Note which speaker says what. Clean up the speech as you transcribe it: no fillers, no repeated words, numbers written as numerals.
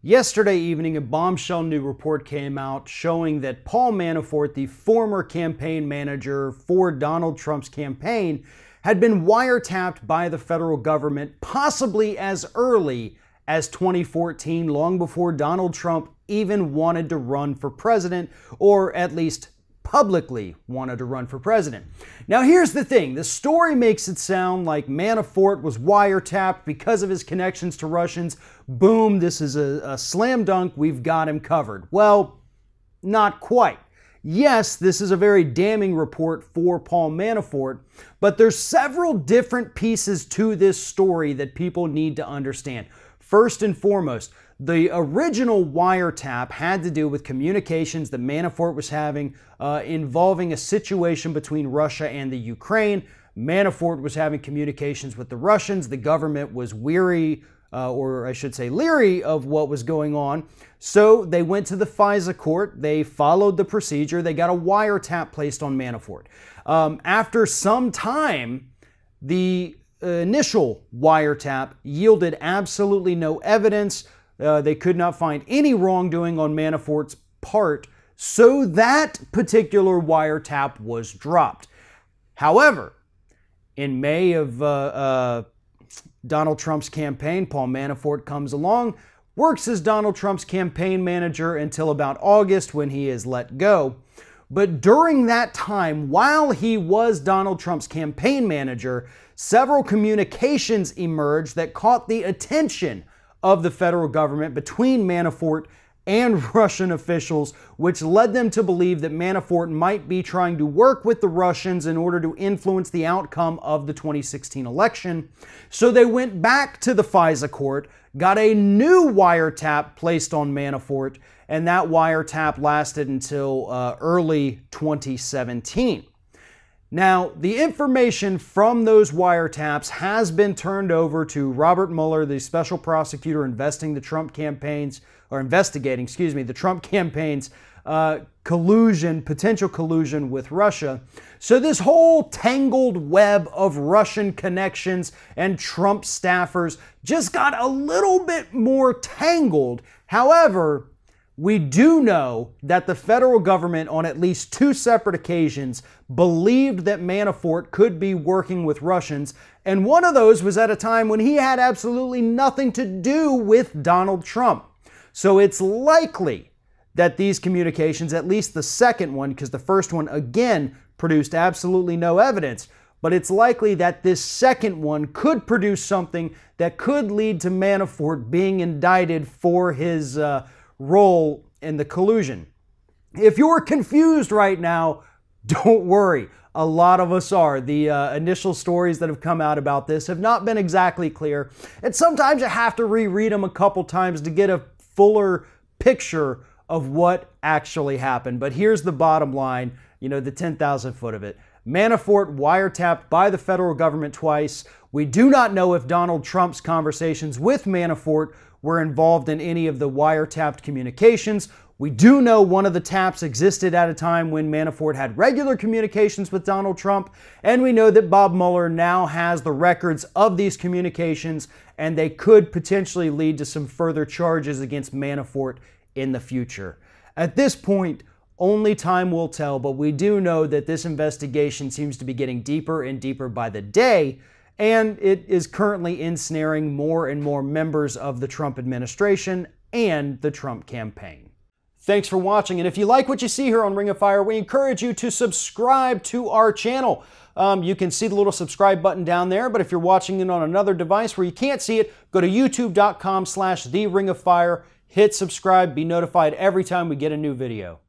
Speaker 1: Yesterday evening, a bombshell new report came out showing that Paul Manafort, the former campaign manager for Donald Trump's campaign, had been wiretapped by the federal government possibly as early as 2014, long before Donald Trump even wanted to run for president, or at least publicly wanted to run for president. Now here's the thing, the story makes it sound like Manafort was wiretapped because of his connections to Russians. Boom, this is a slam dunk, we've got him covered. Well, not quite. Yes, this is a very damning report for Paul Manafort, but there's several different pieces to this story that people need to understand. First and foremost, the original wiretap had to do with communications that Manafort was having involving a situation between Russia and the Ukraine. Manafort was having communications with the Russians. The government was weary, or I should say leery, of what was going on. So they went to the FISA court. They followed the procedure. They got a wiretap placed on Manafort. After some time, the initial wiretap yielded absolutely no evidence. They could not find any wrongdoing on Manafort's part, so that particular wiretap was dropped. However, in May of Donald Trump's campaign, Paul Manafort comes along, works as Donald Trump's campaign manager until about August when he is let go. But during that time, while he was Donald Trump's campaign manager, several communications emerged that caught the attention of the federal government between Manafort and Russian officials, which led them to believe that Manafort might be trying to work with the Russians in order to influence the outcome of the 2016 election. So they went back to the FISA court, got a new wiretap placed on Manafort, and that wiretap lasted until early 2017. Now, the information from those wiretaps has been turned over to Robert Mueller, the special prosecutor investigating the Trump campaign's potential collusion with Russia. So this whole tangled web of Russian connections and Trump staffers just got a little bit more tangled. However, we do know that the federal government on at least two separate occasions believed that Manafort could be working with Russians, and one of those was at a time when he had absolutely nothing to do with Donald Trump. So it's likely that these communications, at least the second one, because the first one again produced absolutely no evidence, but it's likely that this second one could produce something that could lead to Manafort being indicted for his role in the collusion. If you're confused right now, don't worry. A lot of us are. The initial stories that have come out about this have not been exactly clear, and sometimes you have to reread them a couple times to get a fuller picture of what actually happened. But here's the bottom line, the 10,000 foot of it. Manafort wiretapped by the federal government twice. We do not know if Donald Trump's conversations with Manafort were involved in any of the wiretapped communications. We do know one of the taps existed at a time when Manafort had regular communications with Donald Trump, and we know that Bob Mueller now has the records of these communications, and they could potentially lead to some further charges against Manafort in the future. At this point, only time will tell, but we do know that this investigation seems to be getting deeper and deeper by the day, and it is currently ensnaring more and more members of the Trump administration and the Trump campaign. Thanks for watching, and if you like what you see here on Ring of Fire, we encourage you to subscribe to our channel. You can see the little subscribe button down there, but if you're watching it on another device where you can't see it, go to youtube.com/TheRingOfFire, hit subscribe, be notified every time we get a new video.